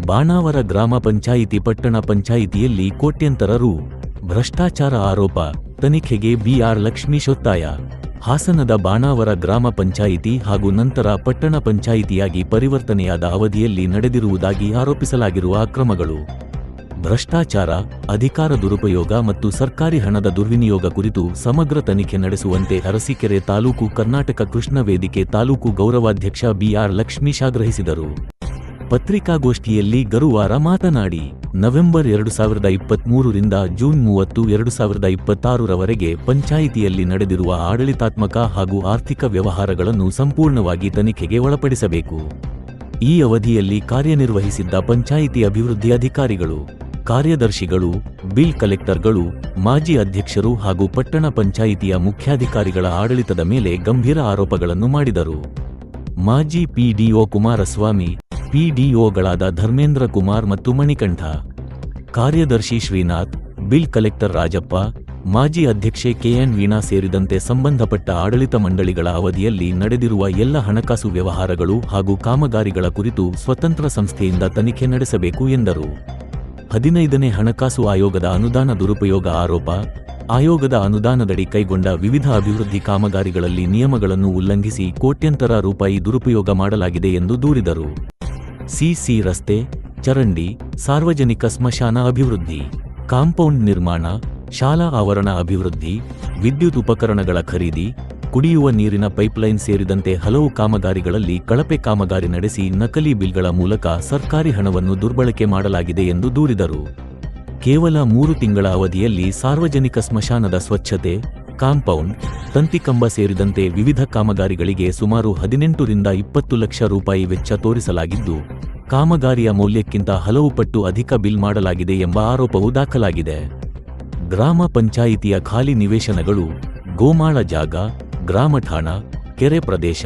ಬಾಣಾವರ ಗ್ರಾಮ ಪಂಚಾಯಿತಿ ಪಟ್ಟಣ ಪಂಚಾಯಿತಿಯಲ್ಲಿ ಕೋಟ್ಯಂತರ ರು. ಭ್ರಷ್ಟಾಚಾರ ಆರೋಪ, ತನಿಖೆಗೆ ಬಿಆರ್ ಲಕ್ಷ್ಮೀಶ್ ಒತ್ತಾಯ. ಹಾಸನದ ಬಾಣಾವರ ಗ್ರಾಮ ಪಂಚಾಯಿತಿ ಹಾಗೂ ನಂತರ ಪಟ್ಟಣ ಪಂಚಾಯಿತಿಯಾಗಿ ಪರಿವರ್ತನೆಯಾದ ಅವಧಿಯಲ್ಲಿ ನಡೆದಿರುವುದಾಗಿ ಆರೋಪಿಸಲಾಗಿರುವ ಅಕ್ರಮಗಳು, ಭ್ರಷ್ಟಾಚಾರ, ಅಧಿಕಾರ ದುರುಪಯೋಗ ಮತ್ತು ಸರ್ಕಾರಿ ಹಣದ ದುರ್ವಿನಿಯೋಗ ಕುರಿತು ಸಮಗ್ರ ತನಿಖೆ ನಡೆಸುವಂತೆ ಅರಸೀಕೆರೆ ತಾಲೂಕು ಕರ್ನಾಟಕ ಕೃಷ್ಣ ವೇದಿಕೆ ತಾಲೂಕು ಗೌರವಾಧ್ಯಕ್ಷ ಬಿಆರ್ ಲಕ್ಷ್ಮೀಶ್ ಆಗ್ರಹಿಸಿದರು. ಪತ್ರಿಕಾಗೋಷ್ಠಿಯಲ್ಲಿ ಗರುವಾರ ಮಾತನಾಡಿ, ನವೆಂಬರ್ 2023 ರಿಂದ ಜೂನ್ 30, 2026 ರವರೆಗೆ ಪಂಚಾಯಿತಿಯಲ್ಲಿ ನಡೆದಿರುವ ಆಡಳಿತಾತ್ಮಕ ಹಾಗೂ ಆರ್ಥಿಕ ವ್ಯವಹಾರಗಳನ್ನು ಸಂಪೂರ್ಣವಾಗಿ ತನಿಖೆಗೆ ಒಳಪಡಿಸಬೇಕು. ಈ ಅವಧಿಯಲ್ಲಿ ಕಾರ್ಯನಿರ್ವಹಿಸಿದ್ದ ಪಂಚಾಯಿತಿ ಅಭಿವೃದ್ಧಿ ಅಧಿಕಾರಿಗಳು, ಕಾರ್ಯದರ್ಶಿಗಳು, ಬಿಲ್ ಕಲೆಕ್ಟರ್ಗಳು, ಮಾಜಿ ಅಧ್ಯಕ್ಷರು ಹಾಗೂ ಪಟ್ಟಣ ಪಂಚಾಯಿತಿಯ ಮುಖ್ಯಾಧಿಕಾರಿಗಳ ಆಡಳಿತದ ಮೇಲೆ ಗಂಭೀರ ಆರೋಪಗಳನ್ನು ಮಾಡಿದರು. ಮಾಜಿ ಪಿಡಿಒ ಕುಮಾರಸ್ವಾಮಿ, ಪಿಡಿಒಗಳಾದ ಧರ್ಮೇಂದ್ರ ಕುಮಾರ್ ಮತ್ತು ಮಣಿಕಂಠ, ಕಾರ್ಯದರ್ಶಿ ಶ್ರೀನಾಥ್, ಬಿಲ್ ಕಲೆಕ್ಟರ್ ರಾಜಪ್ಪ, ಮಾಜಿ ಅಧ್ಯಕ್ಷೆ ಕೆಎನ್ ವೀಣಾ ಸೇರಿದಂತೆ ಸಂಬಂಧಪಟ್ಟ ಆಡಳಿತ ಮಂಡಳಿಗಳ ಅವಧಿಯಲ್ಲಿ ನಡೆದಿರುವ ಎಲ್ಲ ಹಣಕಾಸು ವ್ಯವಹಾರಗಳು ಹಾಗೂ ಕಾಮಗಾರಿಗಳ ಕುರಿತು ಸ್ವತಂತ್ರ ಸಂಸ್ಥೆಯಿಂದ ತನಿಖೆ ನಡೆಸಬೇಕು ಎಂದರು. 15ನೇ ಹಣಕಾಸು ಆಯೋಗದ ಅನುದಾನ ದುರುಪಯೋಗ ಆರೋಪ, ಆಯೋಗದ ಅನುದಾನದಡಿ ಕೈಗೊಂಡ ವಿವಿಧ ಅಭಿವೃದ್ಧಿ ಕಾಮಗಾರಿಗಳಲ್ಲಿ ನಿಯಮಗಳನ್ನು ಉಲ್ಲಂಘಿಸಿ ಕೋಟ್ಯಂತರ ರೂಪಾಯಿ ದುರುಪಯೋಗ ಮಾಡಲಾಗಿದೆ ಎಂದು ದೂರಿದರು. ಸಿಸಿ ರಸ್ತೆ, ಚರಂಡಿ, ಸಾರ್ವಜನಿಕ ಸ್ಮಶಾನ ಅಭಿವೃದ್ಧಿ, ಕಾಂಪೌಂಡ್ ನಿರ್ಮಾಣ, ಶಾಲಾ ಆವರಣ ಅಭಿವೃದ್ಧಿ, ವಿದ್ಯುತ್ ಉಪಕರಣಗಳ ಖರೀದಿ, ಕುಡಿಯುವ ನೀರಿನ ಪೈಪ್ಲೈನ್ ಸೇರಿದಂತೆ ಹಲವು ಕಾಮಗಾರಿಗಳಲ್ಲಿ ಕಳಪೆ ಕಾಮಗಾರಿ ನಡೆಸಿ ನಕಲಿ ಬಿಲ್ಗಳ ಮೂಲಕ ಸರ್ಕಾರಿ ಹಣವನ್ನು ದುರ್ಬಳಕೆ ಮಾಡಲಾಗಿದೆ ಎಂದು ದೂರಿದರು. ಕೇವಲ 3 ತಿಂಗಳ ಅವಧಿಯಲ್ಲಿ ಸಾರ್ವಜನಿಕ ಸ್ಮಶಾನದ ಸ್ವಚ್ಛತೆ, ಕಾಂಪೌಂಡ್, ತಂತಿಕಂಬ ಸೇರಿದಂತೆ ವಿವಿಧ ಕಾಮಗಾರಿಗಳಿಗೆ ಸುಮಾರು 18 ರಿಂದ 20 ಲಕ್ಷ ರೂಪಾಯಿ ವೆಚ್ಚ ತೋರಿಸಲಾಗಿದ್ದು, ಕಾಮಗಾರಿಯ ಮೌಲ್ಯಕ್ಕಿಂತ ಹಲವು ಪಟ್ಟು ಅಧಿಕ ಬಿಲ್ ಮಾಡಲಾಗಿದೆ ಎಂಬ ಆರೋಪವೂ ದಾಖಲಾಗಿದೆ. ಗ್ರಾಮ ಪಂಚಾಯಿತಿಯ ಖಾಲಿ ನಿವೇಶನಗಳು, ಗೋಮಾಳ ಜಾಗ, ಗ್ರಾಮಠಾಣ, ಕೆರೆ ಪ್ರದೇಶ,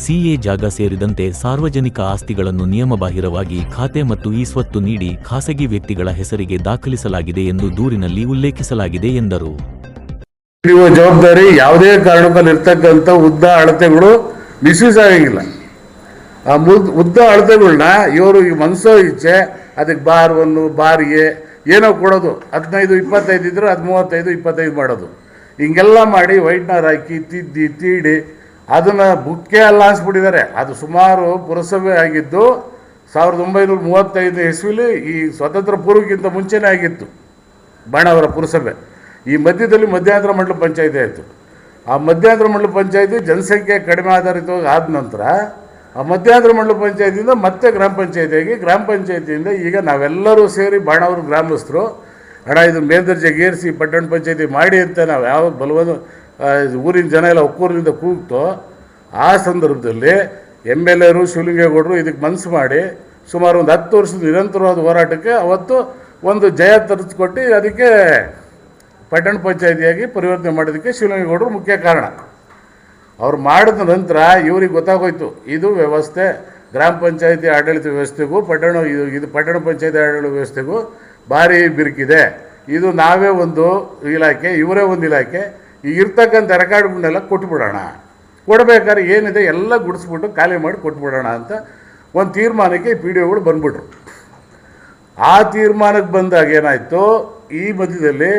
ಸಿಎ ಜಾಗ ಸೇರಿದಂತೆ ಸಾರ್ವಜನಿಕ ಆಸ್ತಿಗಳನ್ನು ನಿಯಮಬಾಹಿರವಾಗಿ ಖಾತೆ ಮತ್ತು ಈ ಸ್ವತ್ತು ನೀಡಿ ಖಾಸಗಿ ವ್ಯಕ್ತಿಗಳ ಹೆಸರಿಗೆ ದಾಖಲಿಸಲಾಗಿದೆ ಎಂದು ದೂರಿನಲ್ಲಿ ಉಲ್ಲೇಖಿಸಲಾಗಿದೆ ಎಂದರು. ಜವಾಬ್ದಾರಿ ಯಾವುದೇ ಕಾರಣಕ್ಕಲ್ಲಿ ಇರ್ತಕ್ಕಂಥ ಉದ್ದ ಅಳತೆಗಳು ಮಿಸ್ಯೂಸ್ ಆಗಂಗಿಲ್ಲ. ಆ ಉದ್ದ ಅಳತೆಗಳನ್ನ ಇವರು ಈ ಮನಸ್ಸೋ ಇಚ್ಛೆ ಅದಕ್ಕೆ ಬಾರ್ 1, ಬಾರ್ ಎ ಏನೋ ಕೊಡೋದು, 15, 25 ಇದ್ರೆ ಅದು 35, 25 ಮಾಡೋದು, ಹಿಂಗೆಲ್ಲ ಮಾಡಿ ವೈಟ್ನರ್ ಹಾಕಿ ತಿದ್ದಿ ತೀಡಿ ಅದನ್ನು ಬುಕ್ಕೆ ಅಲ್ಲ ಅನ್ಸ್ಬಿಟ್ಟಿದ್ದಾರೆ. ಅದು ಸುಮಾರು ಪುರಸಭೆ ಆಗಿದ್ದು 1935 ಇಸ್ವಿಲಿ, ಈ ಸ್ವತಂತ್ರ ಪೂರ್ವಕ್ಕಿಂತ ಮುಂಚೆನೇ ಆಗಿತ್ತು ಬಾಣಾವರ ಪುರಸಭೆ. ಈ ಮಧ್ಯದಲ್ಲಿ ಮಧ್ಯಂತರ ಮಂಡಲ ಪಂಚಾಯಿತಿ ಆಯಿತು. ಆ ಮಧ್ಯಂತರ ಮಂಡಲ ಪಂಚಾಯಿತಿ ಜನಸಂಖ್ಯೆ ಕಡಿಮೆ ಆಧಾರಿತವಾಗಿ ಆದ ನಂತರ ಆ ಮಧ್ಯಂತರ ಮಂಡಲ ಪಂಚಾಯಿತಿಯಿಂದ ಮತ್ತೆ ಗ್ರಾಮ ಪಂಚಾಯಿತಿಯಾಗಿ, ಗ್ರಾಮ ಪಂಚಾಯಿತಿಯಿಂದ ಈಗ ನಾವೆಲ್ಲರೂ ಸೇರಿ ಬಾಣಾವರ ಗ್ರಾಮಸ್ಥರು ಹಣ ಇದು ಮೇಲ್ದರ್ಜೆಗೆ ಏರಿಸಿ ಪಟ್ಟಣ ಪಂಚಾಯಿತಿ ಮಾಡಿ ಅಂತ ನಾವು ಯಾವಾಗ ಬಲವಂತ ಊರಿನ ಜನ ಎಲ್ಲ ಒಕ್ಕೂರಿನಿಂದ ಕೂಗ್ತೋ ಆ ಸಂದರ್ಭದಲ್ಲಿ MLAರು ಶಿವಲಿಂಗೇಗೌಡರು ಇದಕ್ಕೆ ಮನಸ್ಸು ಮಾಡಿ ಸುಮಾರು ಒಂದು 10 ವರ್ಷದ ನಿರಂತರವಾದ ಹೋರಾಟಕ್ಕೆ ಅವತ್ತು ಒಂದು ಜಯ ತರಿಸ್ಕೊಟ್ಟು ಅದಕ್ಕೆ ಪಟ್ಟಣ ಪಂಚಾಯಿತಿಯಾಗಿ ಪರಿವರ್ತನೆ ಮಾಡೋದಕ್ಕೆ ಶಿವಲಿಂಗೇಗೌಡರು ಮುಖ್ಯ ಕಾರಣ. ಅವ್ರು ಮಾಡಿದ ನಂತರ ಇವ್ರಿಗೆ ಗೊತ್ತಾಗೋಯ್ತು ಇದು ವ್ಯವಸ್ಥೆ, ಗ್ರಾಮ ಪಂಚಾಯಿತಿ ಆಡಳಿತ ವ್ಯವಸ್ಥೆಗೂ ಇದು ಪಟ್ಟಣ ಪಂಚಾಯಿತಿ ಆಡಳಿತ ವ್ಯವಸ್ಥೆಗೂ ಭಾರಿ ಬಿರುಕಿದೆ. ಇದು ನಾವೇ ಒಂದು ಇಲಾಖೆ, ಇವರೇ ಒಂದು ಇಲಾಖೆ, ಈಗ ಇರ್ತಕ್ಕಂಥ ರೆಕಾರ್ಡ್ಗಳನ್ನೆಲ್ಲ ಕೊಟ್ಬಿಡೋಣ, ಕೊಡಬೇಕಾದ್ರೆ ಏನಿದೆ ಎಲ್ಲ ಗುಡಿಸ್ಬಿಟ್ಟು ಖಾಲಿ ಮಾಡಿ ಕೊಟ್ಬಿಡೋಣ ಅಂತ ಒಂದು ತೀರ್ಮಾನಕ್ಕೆ PDOಗಳು ಬಂದ್ಬಿಟ್ರು. ಆ ತೀರ್ಮಾನಕ್ಕೆ ಬಂದಾಗ ಏನಾಯಿತು, ಈ ಮಧ್ಯದಲ್ಲಿ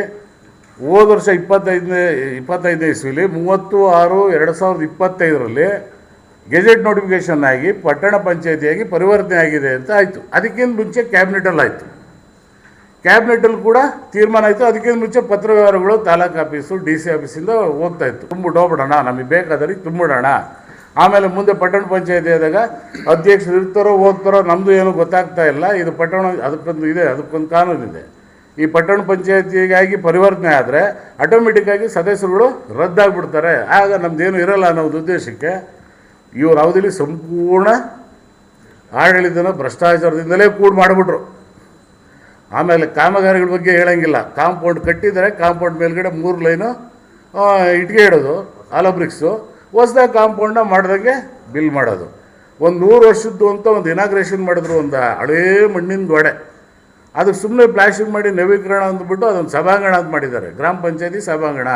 ಹೋದ ವರ್ಷ 25ನೇ ಇಸ್ವಿಲಿ 30/6/2025 ಗೆಜೆಟ್ ನೋಟಿಫಿಕೇಷನ್ ಆಗಿ ಪಟ್ಟಣ ಪಂಚಾಯಿತಿಯಾಗಿ ಪರಿವರ್ತನೆ ಆಗಿದೆ ಅಂತ ಆಯಿತು. ಅದಕ್ಕಿಂತ ಮುಂಚೆ ಕ್ಯಾಬಿನೆಟಲ್ಲಿ ಆಯಿತು, ಕ್ಯಾಬಿನೆಟಲ್ಲಿ ಕೂಡ ತೀರ್ಮಾನ ಆಯಿತು. ಅದಕ್ಕಿಂತ ಮುಂಚೆ ಪತ್ರ ವ್ಯವಹಾರಗಳು ತಾಲೂಕು ಆಫೀಸು DC ಆಫೀಸಿಂದ ಹೋಗ್ತಾಯಿತ್ತು, ತುಂಬಿಟ್ಟು ಹೋಗ್ಬಿಡೋಣ, ನಮಗೆ ಬೇಕಾದರಿಗೆ ತುಂಬಿಡೋಣ. ಆಮೇಲೆ ಮುಂದೆ ಪಟ್ಟಣ ಪಂಚಾಯಿತಿ ಆದಾಗ ಅಧ್ಯಕ್ಷರು ಇರ್ತಾರೋ ಹೋಗ್ತಾರೋ ನಮ್ಮದು ಏನೂ ಗೊತ್ತಾಗ್ತಾ ಇಲ್ಲ. ಇದು ಪಟ್ಟಣ ಅದಕ್ಕೊಂದು ಕಾನೂನಿದೆ. ಈ ಪಟ್ಟಣ ಪಂಚಾಯಿತಿಗಾಗಿ ಪರಿವರ್ತನೆ ಆದರೆ ಆಟೋಮೆಟಿಕ್ಕಾಗಿ ಸದಸ್ಯರುಗಳು ರದ್ದಾಗ್ಬಿಡ್ತಾರೆ, ಆಗ ನಮ್ಮದೇನು ಇರಲ್ಲ ಅನ್ನೋದು ಉದ್ದೇಶಕ್ಕೆ ಇವ್ರ ಅವಧಿಯಲ್ಲಿ ಸಂಪೂರ್ಣ ಆಡಳಿತನ ಭ್ರಷ್ಟಾಚಾರದಿಂದಲೇ ಮಾಡಿಬಿಟ್ರು. ಆಮೇಲೆ ಕಾಮಗಾರಿಗಳ ಬಗ್ಗೆ ಹೇಳೋಂಗಿಲ್ಲ. ಕಾಂಪೌಂಡ್ ಕಟ್ಟಿದರೆ ಕಾಂಪೌಂಡ್ ಮೇಲ್ಗಡೆ 3 ಲೈನು ಇಟ್ಟಿಗೆ ಇಡೋದು, ಆಲೋ ಬ್ರಿಕ್ಸು, ಹೊಸದಾಗಿ ಕಾಂಪೌಂಡ್ನ ಮಾಡ್ದಂಗೆ ಬಿಲ್ ಮಾಡೋದು. ಒಂದು 100 ವರ್ಷದ್ದು ಅಂತ ಒಂದು ಇನಾಗ್ರೇಷನ್ ಮಾಡಿದ್ರು, ಒಂದು ಹಳೇ ಮಣ್ಣಿನ ಗೋಡೆ, ಅದಕ್ಕೆ ಸುಮ್ಮನೆ ಪ್ಲಾಸ್ಟಿಂಗ್ ಮಾಡಿ ನವೀಕರಣ ಅಂದ್ಬಿಟ್ಟು ಅದೊಂದು ಸಭಾಂಗಣ ಅಂತ ಮಾಡಿದ್ದಾರೆ, ಗ್ರಾಮ ಪಂಚಾಯತಿ ಸಭಾಂಗಣ.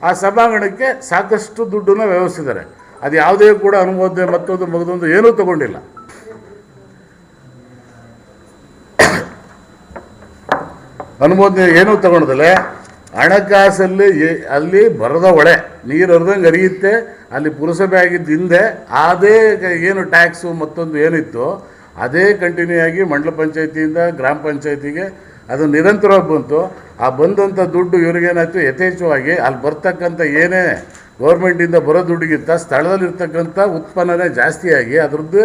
ಆ ಸಭಾಂಗಣಕ್ಕೆ ಸಾಕಷ್ಟು ದುಡ್ಡನ್ನು ವ್ಯವಹರಿಸಿದ್ದಾರೆ. ಅದು ಯಾವುದೇ ಕೂಡ ಅನುಮೋದನೆ ಮತ್ತೊಂದು ಮಗದೊಂದು ಏನೂ ತೊಗೊಂಡಿಲ್ಲ. ಅನುಮೋದನೆ ಏನೂ ತಗೊಳದಲೆ ಹಣಕಾಸಲ್ಲಿ ಅಲ್ಲಿ ಬರದ ಒಳೆ ನೀರು ಹರಿದಂಗೆ ಹರಿಯುತ್ತೆ. ಅಲ್ಲಿ ಪುರಸಭೆ ಆಗಿದ್ದು ಹಿಂದೆ ಅದೇ ಏನು ಟ್ಯಾಕ್ಸು ಮತ್ತೊಂದು ಏನಿತ್ತು ಅದೇ ಕಂಟಿನ್ಯೂ ಆಗಿ ಮಂಡಲ ಪಂಚಾಯತಿಯಿಂದ ಗ್ರಾಮ ಪಂಚಾಯತಿಗೆ ಅದು ನಿರಂತರವಾಗಿ ಬಂತು. ಆ ಬಂದಂಥ ದುಡ್ಡು ಇವ್ರಿಗೇನಾಯ್ತು, ಯಥೇಚ್ಛವಾಗಿ ಅಲ್ಲಿ ಬರ್ತಕ್ಕಂಥ ಏನೇ ಗೌರ್ಮೆಂಟಿಂದ ಬರೋ ದುಡ್ಡಿಗಿಂತ ಸ್ಥಳದಲ್ಲಿರ್ತಕ್ಕಂಥ ಉತ್ಪನ್ನನೇ ಜಾಸ್ತಿಯಾಗಿ ಅದ್ರದ್ದು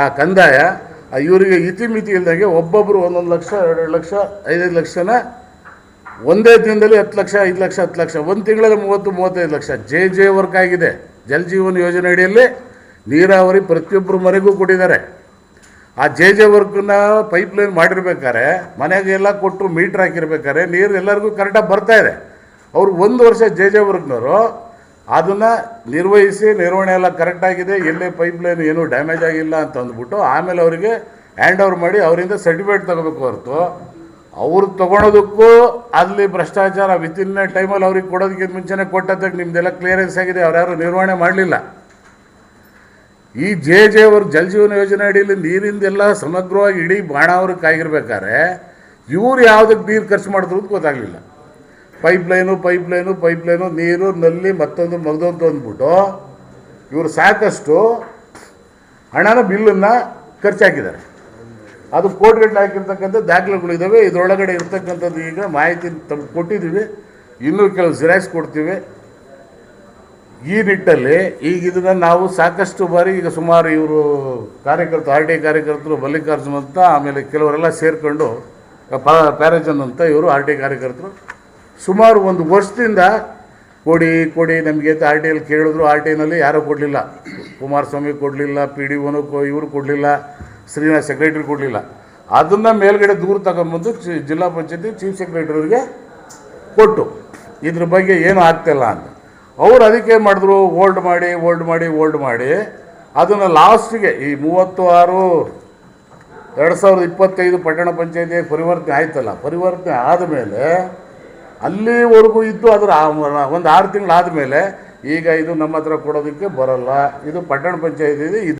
ಆ ಕಂದಾಯ ಇವರಿಗೆ ಇತಿಮಿತಿ ಇಲ್ದಂಗೆ ಒಬ್ಬೊಬ್ಬರು 1 ಲಕ್ಷ 2 ಲಕ್ಷ 5 ಲಕ್ಷನ ಒಂದೇ ದಿನದಲ್ಲಿ 10 ಲಕ್ಷ 5 ಲಕ್ಷ 10 ಲಕ್ಷ ಒಂದು ತಿಂಗಳಲ್ಲಿ 30-35 ಲಕ್ಷ ಜೆ ವರ್ಕ್ ಆಗಿದೆ. ಜಲ್ ಜೀವನ್ ಯೋಜನೆ ಅಡಿಯಲ್ಲಿ ನೀರಾವರಿ ಪ್ರತಿಯೊಬ್ಬರು ಮನೆಗೂ ಕೊಟ್ಟಿದ್ದಾರೆ. ಆ ಜೆ ವರ್ಕನ್ನ ಪೈಪ್ಲೈನ್ ಮಾಡಿರ್ಬೇಕಾದ್ರೆ ಮನೆಗೆಲ್ಲ ಕೊಟ್ಟು ಮೀಟ್ರ್ ಹಾಕಿರ್ಬೇಕಾದ್ರೆ ನೀರು ಎಲ್ಲರಿಗೂ ಕರೆಕ್ಟಾಗಿ ಬರ್ತಾ ಇದೆ. ಅವ್ರು 1 ವರ್ಷ ಜೆ ವರ್ಕ್ನವರು ಅದನ್ನು ನಿರ್ವಹಿಸಿ ನಿರ್ವಹಣೆ ಎಲ್ಲ ಕರೆಕ್ಟಾಗಿದೆ, ಎಲ್ಲೇ ಪೈಪ್ಲೈನ್ ಏನೂ ಡ್ಯಾಮೇಜ್ ಆಗಿಲ್ಲ ಅಂತ ಅಂದ್ಬಿಟ್ಟು ಆಮೇಲೆ ಅವರಿಗೆ ಹ್ಯಾಂಡ್ ಓವರ್ ಮಾಡಿ ಅವರಿಂದ ಸರ್ಟಿಫಿಕೇಟ್ ತಗೋಬೇಕು ಹೊರತು ಅವ್ರು ತೊಗೊಳೋದಕ್ಕೂ ಅಲ್ಲಿ ಭ್ರಷ್ಟಾಚಾರ ವಿತಿನ್ ಟೈಮಲ್ಲಿ ಅವ್ರಿಗೆ ಕೊಡೋದಕ್ಕಿಂತ ಮುಂಚೆನೇ ಕೊಟ್ಟದ್ದಕ್ಕೆ ನಿಮ್ಮದೆಲ್ಲ ಕ್ಲಿಯರೆನ್ಸ್ ಆಗಿದೆ, ಅವ್ರು ಯಾರು ನಿರ್ವಹಣೆ ಮಾಡಲಿಲ್ಲ. ಈ ಜೆ ವರ್ಕ್ ಜಲ್ ಜೀವನ ಯೋಜನೆ ಅಡಿಯಲ್ಲಿ ನೀರಿಂದೆಲ್ಲ ಸಮಗ್ರವಾಗಿ ಇಡೀ ಬಾಣಾವರಕ್ಕೆ ಆಗಿರ್ಬೇಕಾದ್ರೆ ಇವ್ರು ಯಾವುದಕ್ಕೆ ನೀರು ಖರ್ಚು ಮಾಡಿದ್ರು ಅಂತ ಗೊತ್ತಾಗಲಿಲ್ಲ. ಪೈಪ್ಲೈನು ನೀರು ನಲ್ಲಿ ಮತ್ತೊಂದು ಮಗದೊಂದು ಅಂದ್ಬಿಟ್ಟು ಇವರು ಸಾಕಷ್ಟು ಹಣನ ಬಿಲ್ಲನ್ನು ಖರ್ಚಾಕಿದ್ದಾರೆ. ಅದು ಕೋರ್ಟ್ಗಟ್ಟಲೆ ಹಾಕಿರ್ತಕ್ಕಂಥ ದಾಖಲೆಗಳಿದ್ದಾವೆ. ಇದರೊಳಗಡೆ ಇರ್ತಕ್ಕಂಥದ್ದು ಈಗ ಮಾಹಿತಿ ಕೊಟ್ಟಿದ್ದೀವಿ, ಇನ್ನೂ ಕೆಲವು ಜಿರಾಕ್ಸ್ ಕೊಡ್ತೀವಿ. ಈ ನಿಟ್ಟಲ್ಲಿ ಈಗ ಇದನ್ನು ನಾವು ಸಾಕಷ್ಟು ಬಾರಿ ಈಗ ಸುಮಾರು ಇವರು ಕಾರ್ಯಕರ್ತರು RTI ಕಾರ್ಯಕರ್ತರು ಮಲ್ಲಿಕಾರ್ಜುನ್ ಅಂತ ಆಮೇಲೆ ಕೆಲವರೆಲ್ಲ ಸೇರಿಕೊಂಡು ಪ್ಯಾರೇಜನ್ ಅಂತ ಇವರು RTI ಕಾರ್ಯಕರ್ತರು ಸುಮಾರು 1 ವರ್ಷದಿಂದ ಕೊಡಿ ನಮಗೆ ಅಂತ RTIಯಲ್ಲಿ ಕೇಳಿದ್ರು. RTIನಲ್ಲಿ ಯಾರೂ ಕೊಡಲಿಲ್ಲ, ಕುಮಾರಸ್ವಾಮಿ ಕೊಡಲಿಲ್ಲ, PDOನು ಇವರು ಕೊಡಲಿಲ್ಲ, ಶ್ರೀನಿವಾಸ್ ಸೆಕ್ರೆಟರಿ ಕೊಡಲಿಲ್ಲ. ಅದನ್ನು ಮೇಲ್ಗಡೆ ದೂರು ತಗೊಂಬಂದು ಜಿಲ್ಲಾ ಪಂಚಾಯತಿ ಚೀಫ್ ಸೆಕ್ರೆಟರಿಯವರಿಗೆ ಕೊಟ್ಟು ಇದ್ರ ಬಗ್ಗೆ ಏನೂ ಆಗ್ತಿಲ್ಲ ಅಂತ ಅವ್ರು ಅದಕ್ಕೆ ಮಾಡಿದ್ರು, ಹೋಲ್ಡ್ ಮಾಡಿ ಅದನ್ನು ಲಾಸ್ಟಿಗೆ ಈ 36/2025 ಪಟ್ಟಣ ಪಂಚಾಯತಿ ಪರಿವರ್ತನೆ ಆಯ್ತಲ್ಲ, ಪರಿವರ್ತನೆ ಆದಮೇಲೆ ಅಲ್ಲಿವರೆಗೂ ಇದ್ದು ಅದರ ಒಂದು 6 ತಿಂಗಳಾದಮೇಲೆ ಈಗ ಇದು ನಮ್ಮ ಹತ್ರ ಕೊಡೋದಕ್ಕೆ ಬರಲ್ಲ, ಇದು ಪಟ್ಟಣ ಪಂಚಾಯತಿ ಇದೆ, ಇದು